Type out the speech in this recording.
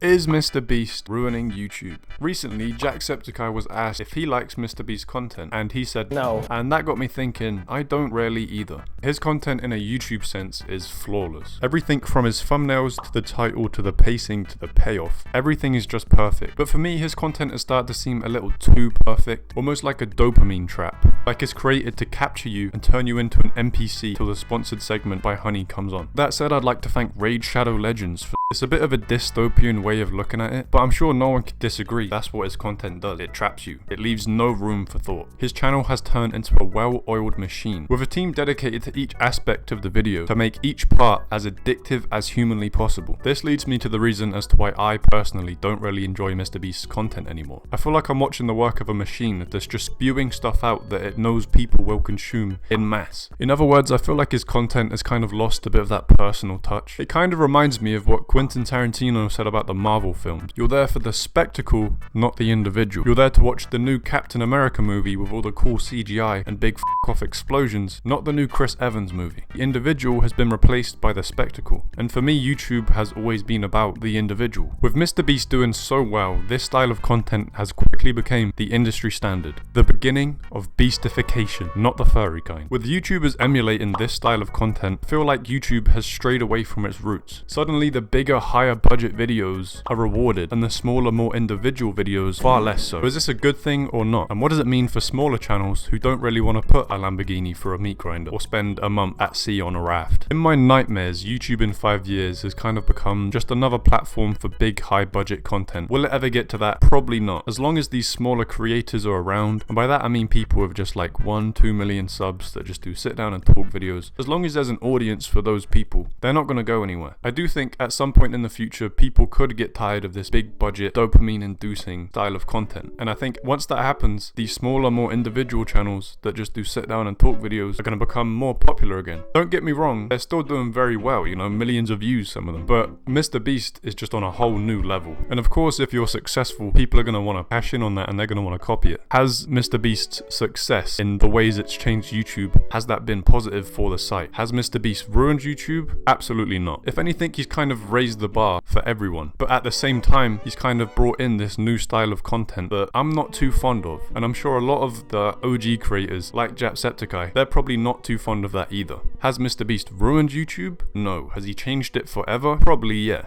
Is MrBeast ruining YouTube? Recently, Jacksepticeye was asked if he likes MrBeast content, and he said no. And that got me thinking, I don't really either. His content in a YouTube sense is flawless. Everything from his thumbnails to the title to the pacing to the payoff, everything is just perfect. But for me, his content has started to seem a little too perfect, almost like a dopamine trap. Like it's created to capture you and turn you into an NPC till the sponsored segment by Honey comes on. That said, I'd like to thank Raid Shadow Legends for it's a bit of a dystopian way of looking at it, but I'm sure no one could disagree. That's what his content does. It traps you. It leaves no room for thought. His channel has turned into a well-oiled machine, with a team dedicated to each aspect of the video to make each part as addictive as humanly possible. This leads me to the reason as to why I personally don't really enjoy MrBeast's content anymore. I feel like I'm watching the work of a machine that's just spewing stuff out that it knows people will consume in mass. In other words, I feel like his content has kind of lost a bit of that personal touch. It kind of reminds me of what Quentin Tarantino said about the Marvel films. You're there for the spectacle, not the individual. You're there to watch the new Captain America movie with all the cool CGI and big f***off explosions, not the new Chris Evans movie. The individual has been replaced by the spectacle. And for me, YouTube has always been about the individual. With MrBeast doing so well, this style of content has quickly become the industry standard. The beginning of beastification, not the furry kind. With YouTubers emulating this style of content, I feel like YouTube has strayed away from its roots. Suddenly, the bigger, higher budget videos are rewarded, and the smaller, more individual videos far less so. Is this a good thing or not? And what does it mean for smaller channels who don't really want to put a Lamborghini for a meat grinder or spend a month at sea on a raft? In my nightmares, YouTube in 5 years has kind of become just another platform for big, high budget content. Will it ever get to that? Probably not. As long as these smaller creators are around, and by that I mean people with just like 1-2 million subs that just do sit down and talk videos, as long as there's an audience for those people, they're not going to go anywhere. I do think at some point in the future, people could get tired of this big budget, dopamine inducing style of content. And I think once that happens, these smaller, more individual channels that just do sit down and talk videos are going to become more popular again. Don't get me wrong, they're still doing very well, you know, millions of views, some of them. But MrBeast is just on a whole new level. And of course, if you're successful, people are going to want to cash in on that and they're going to want to copy it. Has MrBeast's success in the ways it's changed YouTube, has that been positive for the site? Has MrBeast ruined YouTube? Absolutely not. If anything, he's kind of raised the bar for everyone, but at the same time he's kind of brought in this new style of content that I'm not too fond of, and I'm sure a lot of the OG creators like Jacksepticeye, they're probably not too fond of that either. Has MrBeast ruined YouTube? No. Has he changed it forever? Probably yeah.